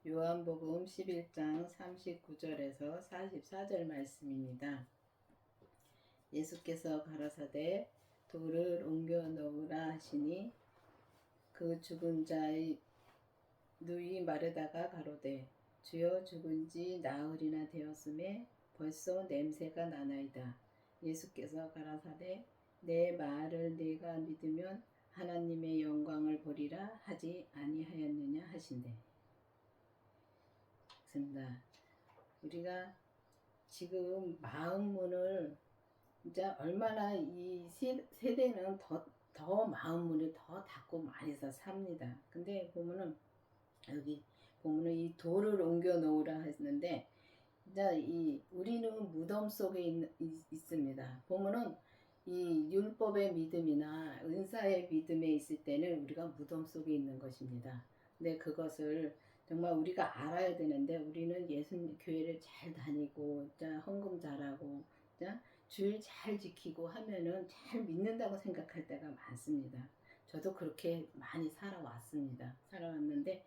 요한복음 11장 39절에서 44절 말씀입니다. 예수께서 가라사대 돌을 옮겨 놓으라 하시니 그 죽은 자의 누이 마르다가 가로되 주여 죽은 지 나흘이나 되었음에 벌써 냄새가 나나이다. 예수께서 가라사대 내 말을 네가 믿으면 하나님의 영광을 보리라 하지 아니하였느냐 하신대. 우리가 지금 마음문을 진짜 얼마나 이 세대는 더 마음문을 더 닫고 많이 삽니다. 근데 보면은 여기 보면은 이 돌을 옮겨 놓으라 했는데 진짜 우리는 무덤 속에 있습니다. 보면은 이 율법의 믿음이나 은사의 믿음에 있을 때는 우리가 무덤 속에 있는 것입니다. 근데 그것을 정말 우리가 알아야 되는데 우리는 교회를 잘 다니고 헌금 잘하고 주일 잘 지키고 하면은 잘 믿는다고 생각할 때가 많습니다. 저도 그렇게 많이 살아왔는데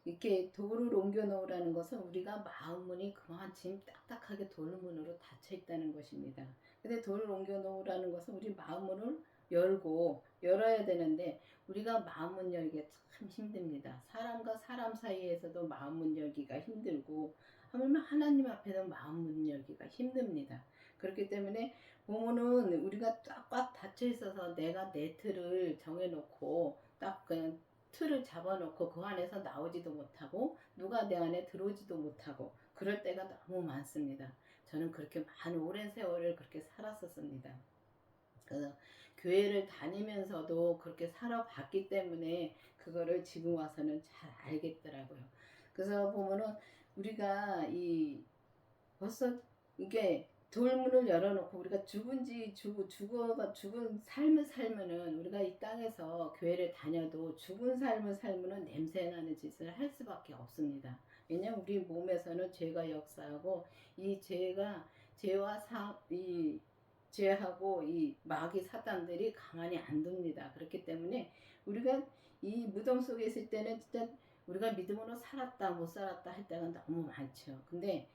이렇게 돌을 옮겨 놓으라는 것은 우리가 마음문이 그만큼 딱딱하게 돌문으로 닫혀 있다는 것입니다. 근데 돌을 옮겨 놓으라는 것은 우리 마음문을 열어야 되는데 우리가 마음문 열기가 참 힘듭니다. 사람과 사람 사이에서도 마음문 열기가 힘들고 하물며 하나님 앞에도 마음문 열기가 힘듭니다. 그렇기 때문에 보면은 우리가 꽉 닫혀 있어서 내가 내 틀을 정해놓고 딱 그냥 틀을 잡아놓고 그 안에서 나오지도 못하고 누가 내 안에 들어오지도 못하고 그럴 때가 너무 많습니다. 저는 그렇게 오랜 세월을 그렇게 살았었습니다. 그래서 교회를 다니면서도 그렇게 살아봤기 때문에 그거를 지금 와서는 잘 알겠더라고요. 그래서 보면은 우리가 벌써 이게 돌문을 열어놓고 우리가 죽은 삶을 살면은 우리가 이 땅에서 교회를 다녀도 죽은 삶을 살면은 냄새나는 짓을 할 수밖에 없습니다. 왜냐면 우리 몸에서는 죄가 역사하고 이 죄하고 이 마귀 사단들이 가만히 안 둡니다. 그렇기 때문에 우리가 이 무덤 속에 있을 때는 진짜 우리가 믿음으로 살았다 못 살았다 할 때가 너무 많죠. 근데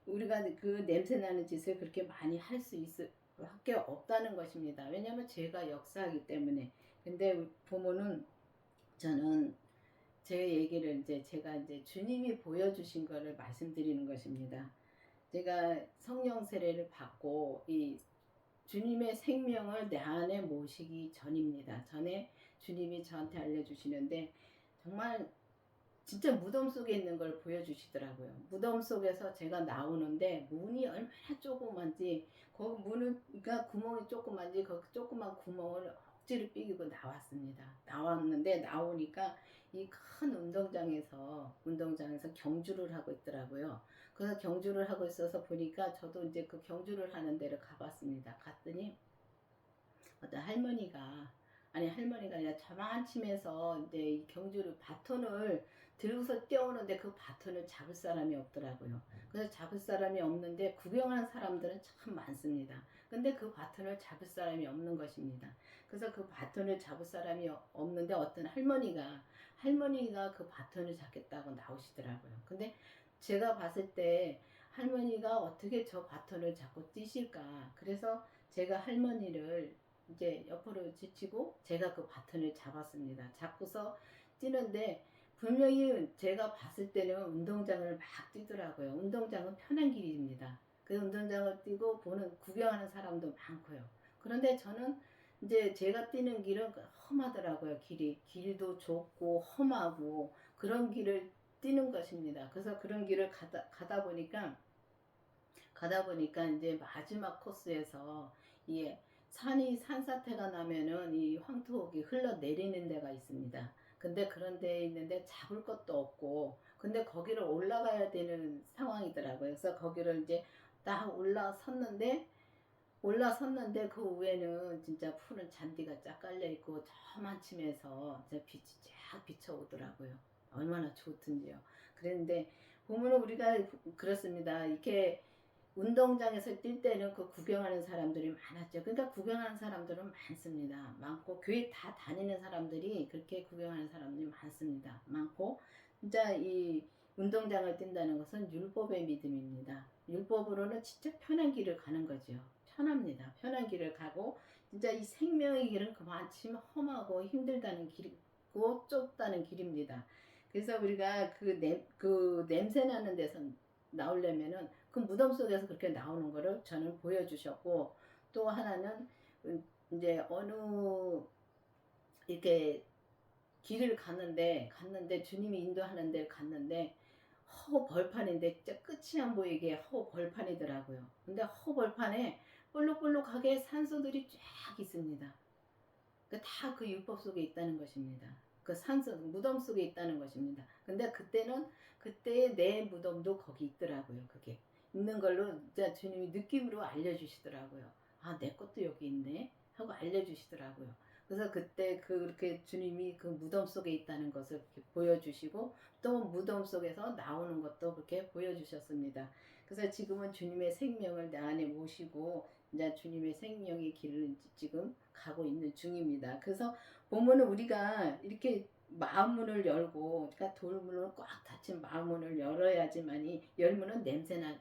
우리가 그 냄새나는 짓을 그렇게 많이 할 수 있을 밖에 없다는 것입니다. 왜냐하면 죄가 역사하기 때문에. 근데 보면은 저는 제 얘기를 제가 주님이 보여주신 거를 말씀드리는 것입니다. 제가 성령 세례를 받고 이 주님의 생명을 내 안에 모시기 전입니다. 전에 주님이 저한테 알려주시는데 정말 진짜 무덤 속에 있는 걸 보여주시더라고요. 무덤 속에서 제가 나오는데 문이 얼마나 조그만지 거기 문은 그러니까 구멍이 조그만지 그 조그만 구멍을 억지로 삐기고 나왔습니다. 나왔는데 나오니까 이 큰 운동장에서 경주를 하고 있더라고요. 그래서 경주를 하고 있어서 보니까 저도 이제 그 경주를 하는 데를 가봤습니다. 갔더니 어떤 할머니가 아니라 저만치면서 이제 이 경주를 바톤을 들고서 뛰어오는데 그 바톤을 잡을 사람이 없더라고요. 그래서 잡을 사람이 없는데 구경하는 사람들은 참 많습니다. 근데 그 바톤을 잡을 사람이 없는 것입니다. 그래서 그 바톤을 잡을 사람이 없는데 어떤 할머니가 그 바톤을 잡겠다고 나오시더라고요. 근데 제가 봤을 때 할머니가 어떻게 저 바톤을 잡고 뛰실까? 그래서 제가 할머니를 이제 옆으로 지치고 제가 그 바톤을 잡았습니다. 잡고서 뛰는데 분명히 제가 봤을 때는 운동장을 막 뛰더라고요. 운동장은 편한 길입니다. 그 운동장을 뛰고 구경하는 사람도 많고요. 그런데 저는 이제 제가 뛰는 길은 험하더라고요. 길도 좁고 험하고 그런 길을 뛰는 것입니다. 그래서 그런 길을 가다 보니까 이제 마지막 코스에서 이 산사태가 나면은 이 황토옥이 흘러내리는 데가 있습니다. 근데 그런 데 있는데 잡을 것도 없고, 근데 거기를 올라가야 되는 상황이더라고요. 그래서 거기를 이제 딱 올라섰는데 그 위에는 진짜 푸른 잔디가 쫙 깔려 있고 저만침에서 빛이 쫙 비쳐오더라고요. 얼마나 좋든지요. 그랬는데 보면 우리가 그렇습니다. 이렇게 운동장에서 뛸 때는 그 구경하는 사람들이 많았죠. 그러니까 구경하는 사람들은 많습니다. 많고 교회 다 다니는 사람들이 그렇게 구경하는 사람들이 많습니다. 많고 진짜 이 운동장을 뛴다는 것은 율법의 믿음입니다. 율법으로는 진짜 편한 길을 가는 거죠. 편합니다. 편한 길을 가고 진짜 이 생명의 길은 그만큼 험하고 힘들다는 길이고 좁다는 길입니다. 그래서 우리가 그 냄새 나는 데서 나오려면은 그 무덤 속에서 그렇게 나오는 거를 저는 보여주셨고, 또 하나는 이제 어느 이렇게 길을 갔는데 주님이 인도하는 데 갔는데 허 벌판인데 진짜 끝이 안 보이게 허 벌판이더라고요. 근데 허 벌판에 볼록볼록하게 산소들이 쫙 있습니다. 다 그 율법 속에 있다는 것입니다. 그 산소 무덤 속에 있다는 것입니다. 근데 그때 내 무덤도 거기 있더라고요. 그게 있는 걸로 진짜 주님이 느낌으로 알려주시더라고요. 아, 내 것도 여기 있네 하고 알려주시더라고요. 그래서 그때 그렇게 주님이 그 무덤 속에 있다는 것을 이렇게 보여주시고 또 무덤 속에서 나오는 것도 그렇게 보여주셨습니다. 그래서 지금은 주님의 생명을 내 안에 모시고 이제 주님의 생명의 길을 지금 가고 있는 중입니다. 그래서 보면은 우리가 이렇게 마음문을 열고, 그러니까 돌문을 꽉 닫힌 마음문을 열어야지만이 열문은 냄새가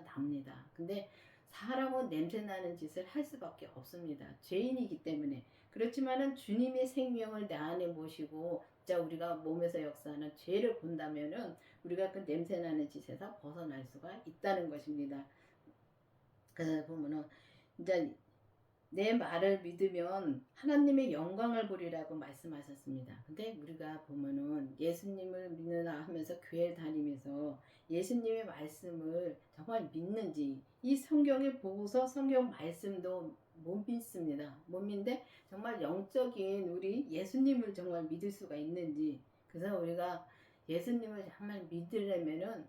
납니다. 근데 사람은 냄새나는 짓을 할 수밖에 없습니다. 죄인이기 때문에. 그렇지만은 주님의 생명을 내 안에 모시고 진짜 우리가 몸에서 역사하는 죄를 본다면은 우리가 그 냄새나는 짓에서 벗어날 수가 있다는 것입니다. 그래서 보면은 이제 내 말을 믿으면 하나님의 영광을 보리라고 말씀하셨습니다. 근데 우리가 보면은 예수님을 믿는다 하면서 교회 다니면서 예수님의 말씀을 정말 믿는지, 이 성경에 보고서 성경 말씀도 못 믿습니다. 못 믿는데 정말 영적인 우리 예수님을 정말 믿을 수가 있는지, 그래서 우리가 예수님을 정말 믿으려면은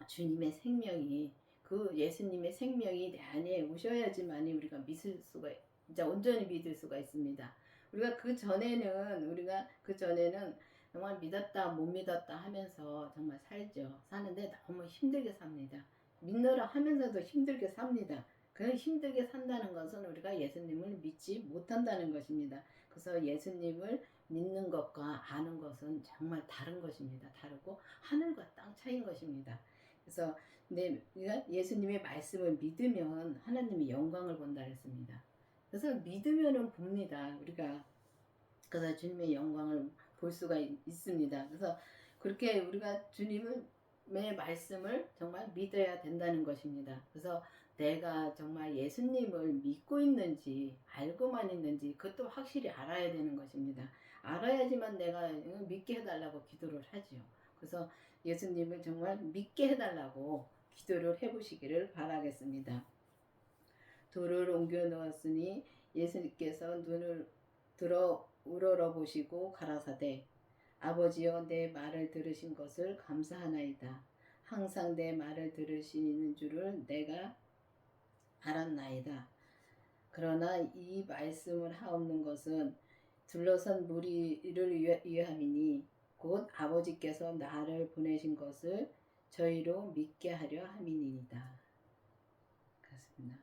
주님의 생명이, 그 예수님의 생명이 내 안에 오셔야지만이 우리가 믿을 수가, 진짜 온전히 믿을 수가 있습니다. 우리가 그 전에는 정말 믿었다 못 믿었다 하면서 정말 살죠. 사는데 너무 힘들게 삽니다. 믿노라 하면서도 힘들게 삽니다. 그 힘들게 산다는 것은 우리가 예수님을 믿지 못한다는 것입니다. 그래서 예수님을 믿는 것과 아는 것은 정말 다른 것입니다. 다르고 하늘과 땅 차이인 것입니다. 그래서 우리가 예수님의 말씀을 믿으면 하나님의 영광을 본다 했습니다. 그래서 믿으면은 봅니다. 우리가 그래서 주님의 영광을 볼 수가 있습니다. 그래서 그렇게 우리가 주님의 말씀을 정말 믿어야 된다는 것입니다. 그래서 내가 정말 예수님을 믿고 있는지 알고만 있는지 그것도 확실히 알아야 되는 것입니다. 알아야지만 내가 믿게 해달라고 기도를 하지요. 그래서 예수님을 정말 믿게 해달라고 기도를 해보시기를 바라겠습니다. 돌을 옮겨 놓았으니 예수님께서 눈을 들어 우러러보시고 가라사대 아버지여 내 말을 들으신 것을 감사하나이다. 항상 내 말을 들으시는 줄을 내가 알았나이다. 그러나 이 말씀을 하옵는 것은 둘러선 무리를 위함이니 곧 아버지께서 나를 보내신 것을 저희로 믿게 하려 함이니이다. 그렇습니다.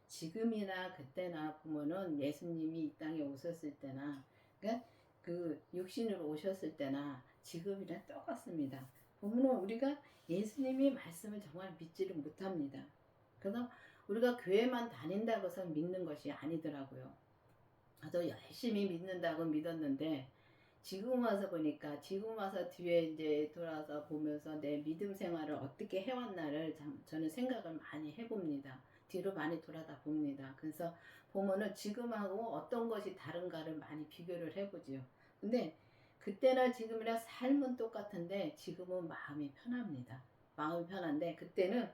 지금이나 그때나 보면은 예수님이 이 땅에 오셨을 때나, 그러니까 그 육신으로 오셨을 때나 지금이나 똑같습니다. 보면은 우리가 예수님의 말씀을 정말 믿지를 못합니다. 그래서 우리가 교회만 다닌다고 해서 믿는 것이 아니더라고요. 저도 열심히 믿는다고 믿었는데 지금 와서 보니까, 지금 와서 뒤에 이제 돌아서 보면서 내 믿음 생활을 어떻게 해왔나를 저는 생각을 많이 해봅니다. 뒤로 많이 돌아다 봅니다. 그래서 보면은 지금하고 어떤 것이 다른가를 많이 비교를 해보지요. 근데 그때나 지금이나 삶은 똑같은데 지금은 마음이 편합니다. 마음이 편한데 그때는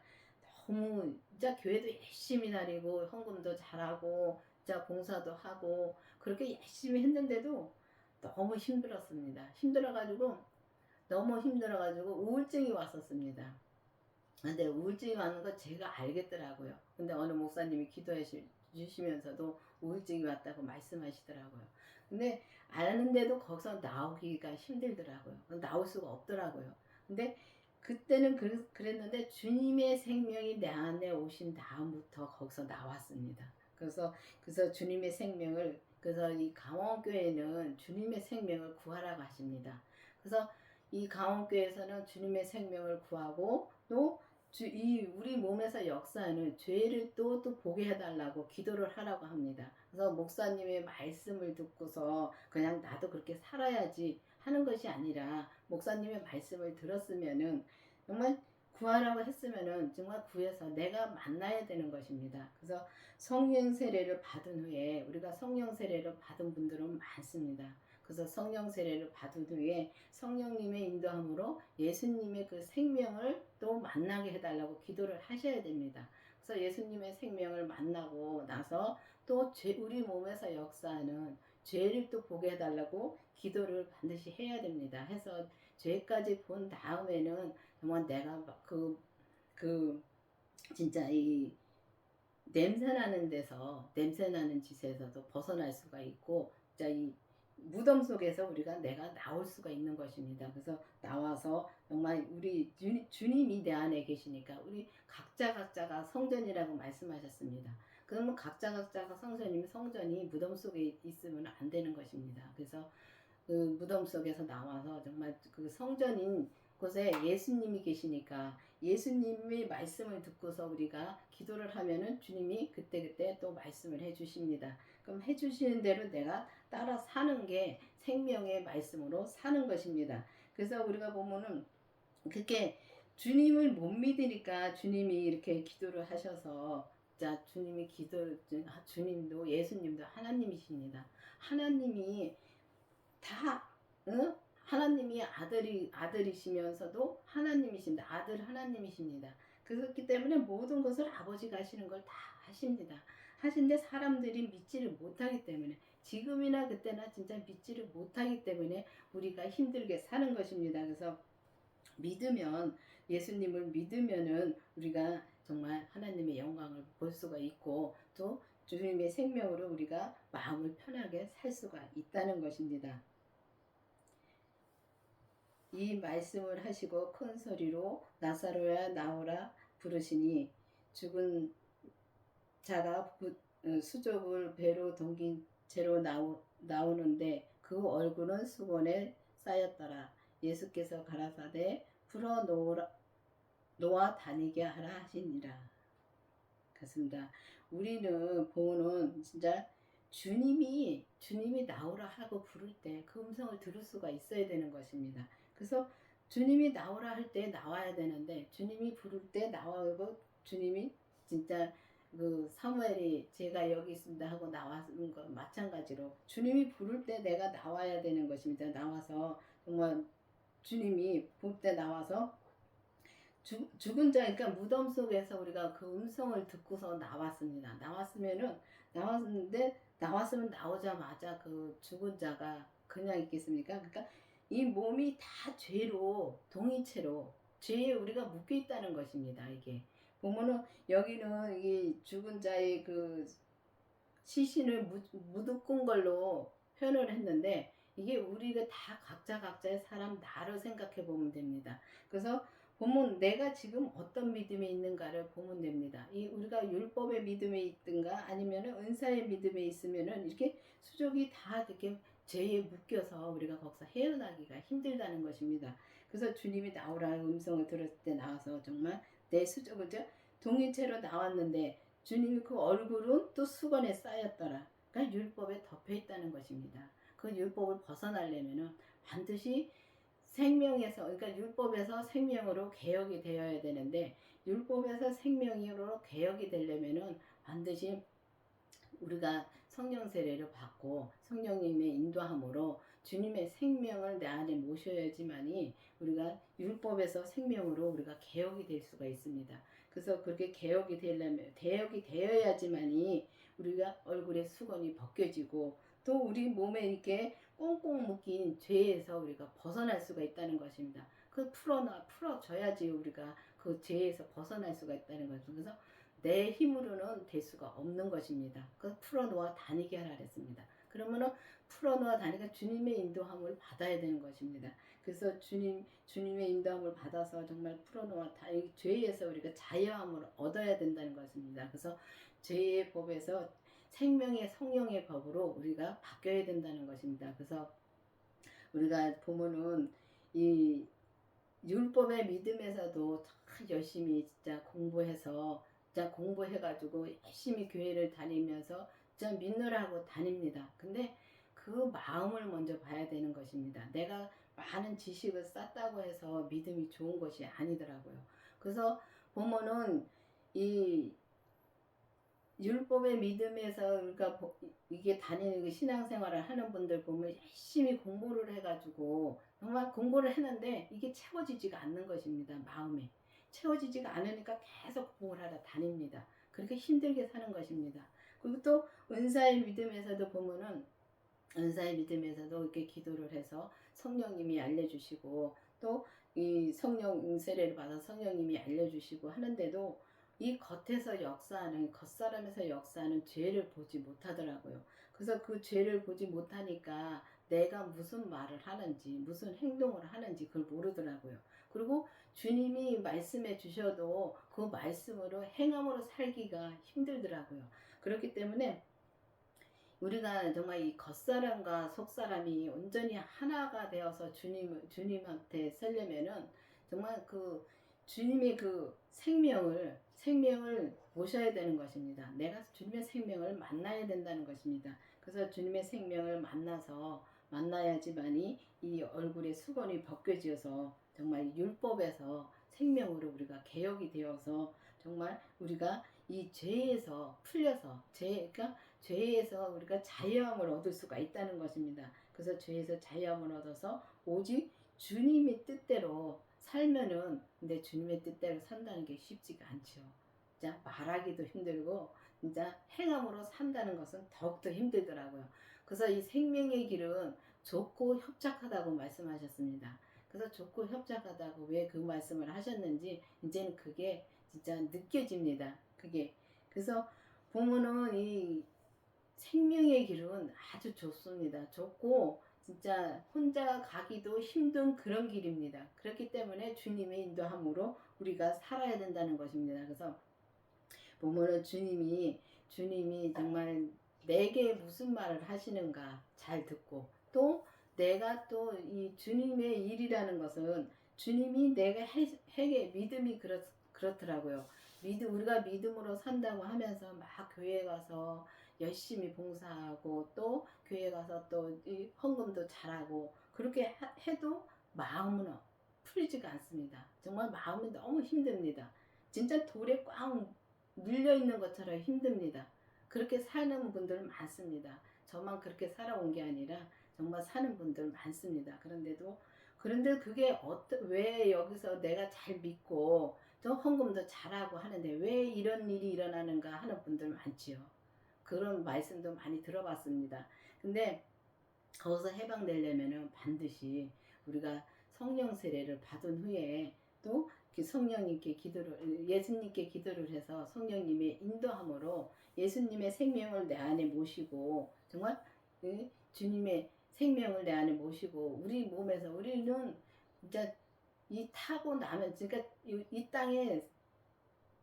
너무 진짜 교회도 열심히 다니고 헌금도 잘하고 진짜 봉사도 하고 그렇게 열심히 했는데도 너무 힘들었습니다. 너무 힘들어가지고 우울증이 왔었습니다. 근데 우울증이 왔는 거 제가 알겠더라고요. 근데 어느 목사님이 기도해 주시면서도 우울증이 왔다고 말씀하시더라고요. 근데 아는데도 거기서 나오기가 힘들더라고요. 나올 수가 없더라고요. 근데 그때는 그랬는데 주님의 생명이 내 안에 오신 다음부터 거기서 나왔습니다. 그래서 주님의 생명을, 그래서 이 강원교회는 주님의 생명을 구하라고 하십니다. 그래서 이 강원교회에서는 주님의 생명을 구하고 또 이 우리 몸에서 역사하는 죄를 또 보게 해달라고 기도를 하라고 합니다. 그래서 목사님의 말씀을 듣고서 그냥 나도 그렇게 살아야지 하는 것이 아니라 목사님의 말씀을 들었으면은 정말 구하라고 했으면은 정말 구해서 내가 만나야 되는 것입니다. 그래서 성령 세례를 받은 후에, 우리가 성령 세례를 받은 분들은 많습니다. 그래서 성령 세례를 받은 후에 성령님의 인도함으로 예수님의 그 생명을 또 만나게 해달라고 기도를 하셔야 됩니다. 그래서 예수님의 생명을 만나고 나서 또 우리 몸에서 역사하는 죄를 또 보게 해달라고 기도를 반드시 해야 됩니다. 해서 죄까지 본 다음에는 정말 내가 진짜 이 냄새나는 냄새나는 짓에서도 벗어날 수가 있고, 진짜 이 무덤 속에서 내가 나올 수가 있는 것입니다. 그래서 나와서 정말 우리 주님이 내 안에 계시니까 우리 각자가 성전이라고 말씀하셨습니다. 그러면 각자가 성전이 무덤 속에 있으면 안 되는 것입니다. 그래서 그 무덤 속에서 나와서 정말 그 성전인 곳에 예수님이 계시니까 예수님의 말씀을 듣고서 우리가 기도를 하면은 주님이 그때그때 또 말씀을 해주십니다. 그럼 해주시는 대로 내가 따라 사는 게 생명의 말씀으로 사는 것입니다. 그래서 우리가 보면은 그렇게 주님을 못 믿으니까 주님이 이렇게 기도를 하셔서, 자, 주님도 예수님도 하나님이십니다. 하나님이 다, 응? 하나님이 아들이시면서도 하나님이십니다. 아들 하나님이십니다. 그렇기 때문에 모든 것을 아버지가 하시는 걸 다 하십니다. 하신데 사람들이 믿지를 못하기 때문에, 지금이나 그때나 진짜 믿지를 못하기 때문에 우리가 힘들게 사는 것입니다. 그래서 예수님을 믿으면은 우리가 정말 하나님의 영광을 볼 수가 있고, 또 주님의 생명으로 우리가 마음을 편하게 살 수가 있다는 것입니다. 이 말씀을 하시고 큰 소리로 나사로야 나오라 부르시니 죽은 자가 수족을 배로 동긴 채로 나오는데 그 얼굴은 수건에 쌓였더라. 예수께서 가라사대 풀어 놓아 다니게 하라 하시니라. 그렇습니다. 우리는 보는 진짜 주님이 나오라 하고 부를 때 그 음성을 들을 수가 있어야 되는 것입니다. 그래서 주님이 나오라 할 때 나와야 되는데, 주님이 부를 때 나와고, 주님이 진짜 그 사무엘이 제가 여기 있습니다 하고 나왔는 거 마찬가지로 주님이 부를 때 내가 나와야 되는 것입니다. 나와서 정말 주님이 부를 때 나와서 죽은 자, 그러니까 무덤 속에서 우리가 그 음성을 듣고서 나왔으면 나오자마자 그 죽은 자가 그냥 있겠습니까? 그러니까 이 몸이 다 동이체로 죄에 우리가 묶여 있다는 것입니다. 이게 보면은 여기는 이 죽은 자의 그 시신을 무드꾼 걸로 표현을 했는데, 이게 우리가 다 각자의 사람 나를 생각해 보면 됩니다. 그래서 보면 내가 지금 어떤 믿음에 있는가를 보면 됩니다. 이 우리가 율법의 믿음에 있든가 아니면은 은사의 믿음에 있으면은 이렇게 수족이 다 이렇게 죄에 묶여서 우리가 거기서 헤어나기가 힘들다는 것입니다. 그래서 주님이 나오라는 음성을 들었을 때 나와서 정말 내 수족을 동일체로 나왔는데, 주님이 그 얼굴은 또 수건에 쌓였더라. 그러니까 율법에 덮여 있다는 것입니다. 그 율법을 벗어나려면은 반드시 그러니까 율법에서 생명으로 개혁이 되어야 되는데, 율법에서 생명으로 개혁이 되려면은 반드시 우리가 성령 세례를 받고 성령님의 인도함으로 주님의 생명을 내 안에 모셔야지만이 우리가 율법에서 생명으로 우리가 개혁이 될 수가 있습니다. 그래서 그렇게 개혁이 되어야지만이 우리가 얼굴에 수건이 벗겨지고 또 우리 몸에 이렇게 꽁꽁 묶인 죄에서 우리가 벗어날 수가 있다는 것입니다. 그 풀어줘야지 우리가 그 죄에서 벗어날 수가 있다는 거죠. 그래서 내 힘으로는 될 수가 없는 것입니다. 그 풀어놓아 다니게 하라 그랬습니다. 그러면은 풀어놓아 다니까 주님의 인도함을 받아야 되는 것입니다. 그래서 주님의 인도함을 받아서 정말 풀어놓아 이 죄에서 우리가 자유함을 얻어야 된다는 것입니다. 그래서 죄의 법에서 생명의 성령의 법으로 우리가 바뀌어야 된다는 것입니다. 그래서 우리가 보면은 이 율법의 믿음에서도 참 열심히 진짜 공부해서 진짜 공부해가지고 열심히 교회를 다니면서 진짜 믿느라고 다닙니다. 근데 그 마음을 먼저 봐야 되는 것입니다. 내가 많은 지식을 쌓다고 해서 믿음이 좋은 것이 아니더라고요. 그래서 보면은 이 율법의 믿음에서 그러니까 이게 다니는 신앙생활을 하는 분들 보면 열심히 공부를 해가지고 정말 공부를 했는데 이게 채워지지가 않는 것입니다. 마음에 채워지지가 않으니까 계속 공부를 하러 다닙니다. 그렇게 힘들게 사는 것입니다. 그리고 또 은사의 믿음에서도 보면은 은사의 믿음에서도 이렇게 기도를 해서 성령님이 알려주시고 또 이 성령 세례를 받아 성령님이 알려주시고 하는데도 이 겉에서 역사하는 겉사람에서 역사하는 죄를 보지 못하더라고요. 그래서 그 죄를 보지 못하니까 내가 무슨 말을 하는지 무슨 행동을 하는지 그걸 모르더라고요. 그리고 주님이 말씀해 주셔도 그 말씀으로 행함으로 살기가 힘들더라고요. 그렇기 때문에 우리가 정말 이 겉사람과 속사람이 온전히 하나가 되어서 주님한테 살려면은 정말 그 주님의 그 생명을 모셔야 되는 것입니다. 내가 주님의 생명을 만나야 된다는 것입니다. 그래서 주님의 생명을 만나야지만이 이 얼굴의 수건이 벗겨지어서 정말 율법에서 생명으로 우리가 개혁이 되어서 정말 우리가 이 죄에서 풀려서 죄에서 우리가 자유함을 얻을 수가 있다는 것입니다. 그래서 죄에서 자유함을 얻어서 오직 주님의 뜻대로 살면은 근데 주님의 뜻대로 산다는 게 쉽지가 않죠. 진짜 말하기도 힘들고 진짜 행함으로 산다는 것은 더욱더 힘들더라고요. 그래서 이 생명의 길은 좁고 협착하다고 말씀하셨습니다. 그래서 좁고 협착하다고 왜 그 말씀을 하셨는지 이제는 그게 진짜 느껴집니다. 그게 그래서 보면은 이 생명의 길은 아주 좁습니다. 좁고 진짜 혼자 가기도 힘든 그런 길입니다. 그렇기 때문에 주님의 인도함으로 우리가 살아야 된다는 것입니다. 그래서 보면은 주님이 정말 내게 무슨 말을 하시는가 잘 듣고 또 내가 또 이 주님의 일이라는 것은 주님이 내가 해게 믿음이 그렇더라고요. 우리가 믿음으로 산다고 하면서 막 교회 가서 열심히 봉사하고 또 교회 가서 또 이 헌금도 잘하고 그렇게 해도 마음은 풀리지가 않습니다. 정말 마음이 너무 힘듭니다. 진짜 돌에 꽉 눌려 있는 것처럼 힘듭니다. 그렇게 사는 분들 많습니다. 저만 그렇게 살아온 게 아니라 정말 사는 분들 많습니다. 그런데 그게 왜 여기서 내가 잘 믿고 또 헌금도 잘하고 하는데 왜 이런 일이 일어나는가 하는 분들 많지요. 그런 말씀도 많이 들어봤습니다. 근데 거기서 해방되려면은 반드시 우리가 성령 세례를 받은 후에 또 성령님께 예수님께 기도를 해서 성령님의 인도함으로 예수님의 생명을 내 안에 모시고 정말 주님의 생명을 내 안에 모시고 우리 몸에서 우리는 진짜 이 타고 나면 그러니까 이 땅에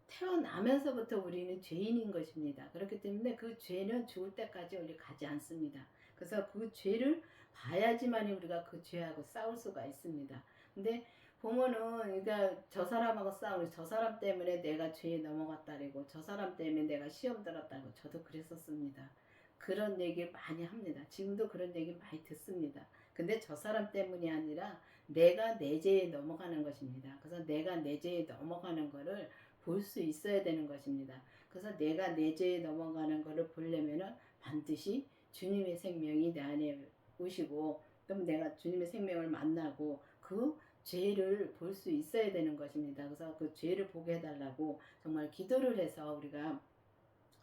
태어나면서부터 우리는 죄인인 것입니다. 그렇기 때문에 그 죄는 죽을 때까지 우리 가지 않습니다. 그래서 그 죄를 봐야지만 우리가 그 죄하고 싸울 수가 있습니다. 근데 보면은 그러니까 저 사람하고 싸우고 저 사람 때문에 내가 죄에 넘어갔다리고 저 사람 때문에 내가 시험 들었다고 저도 그랬었습니다. 그런 얘기 많이 합니다. 지금도 그런 얘기 많이 듣습니다. 근데 저 사람 때문이 아니라 내가 내 죄에 넘어가는 것입니다. 그래서 내가 내 죄에 넘어가는 거를 볼 수 있어야 되는 것입니다. 그래서 내가 내 죄에 넘어가는 거를 보려면은 반드시 주님의 생명이 내 안에 오시고 그럼 내가 주님의 생명을 만나고 그 죄를 볼 수 있어야 되는 것입니다. 그래서 그 죄를 보게 해달라고 정말 기도를 해서 우리가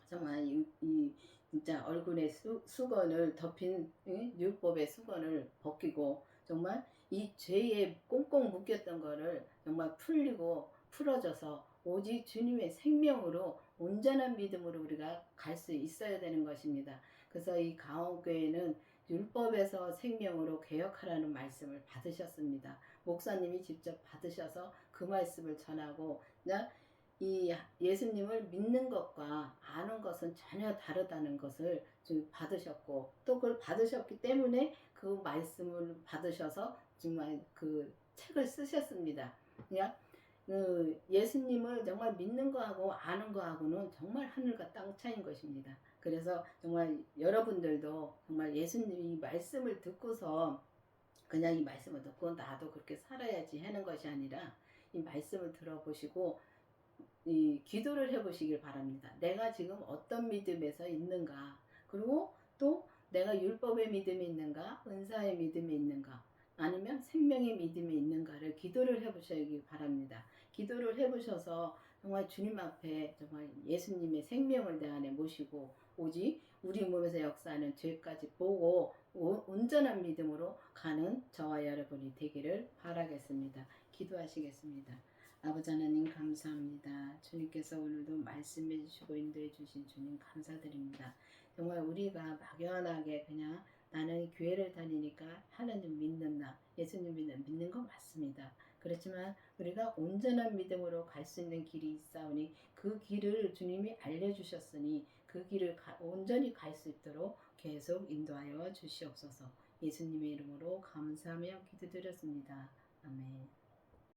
정말 이 진짜 얼굴에 수건을 덮인 율법의 수건을 벗기고 정말 이 죄에 꽁꽁 묶였던 거를 정말 풀어져서 오직 주님의 생명으로 온전한 믿음으로 우리가 갈 수 있어야 되는 것입니다. 그래서 이 강원교회는 율법에서 생명으로 개혁하라는 말씀을 받으셨습니다. 목사님이 직접 받으셔서 그 말씀을 전하고 이 예수님을 믿는 것과 아는 것은 전혀 다르다는 것을 좀 받으셨고 또 그걸 받으셨기 때문에 그 말씀을 받으셔서 정말 그 책을 쓰셨습니다. 그냥 그 예수님을 정말 믿는 거하고 아는 거하고는 정말 하늘과 땅 차이인 것입니다. 그래서 정말 여러분들도 정말 예수님이 말씀을 듣고서 그냥 이 말씀을 듣고 나도 그렇게 살아야지 하는 것이 아니라 이 말씀을 들어보시고 이 기도를 해보시길 바랍니다. 내가 지금 어떤 믿음에서 있는가, 그리고 또 내가 율법의 믿음이 있는가, 은사의 믿음이 있는가, 아니면 생명의 믿음이 있는가를 기도를 해보시기 바랍니다. 기도를 해보셔서 정말 주님 앞에 정말 예수님의 생명을 내 안에 모시고 오직 우리 몸에서 역사하는 죄까지 보고 온전한 믿음으로 가는 저와 여러분이 되기를 바라겠습니다. 기도하시겠습니다. 아버지 하나님 감사합니다. 주님께서 오늘도 말씀해 주시고 인도해 주신 주님 감사드립니다. 정말 우리가 막연하게 그냥 나는 교회를 다니니까 하나님 믿는다, 예수님 믿는 거 맞습니다. 그렇지만 우리가 온전한 믿음으로 갈 수 있는 길이 있사오니 그 길을 주님이 알려주셨으니 그 길을 온전히 갈 수 있도록 계속 인도하여 주시옵소서. 예수님의 이름으로 감사하며 기도드렸습니다. 아멘.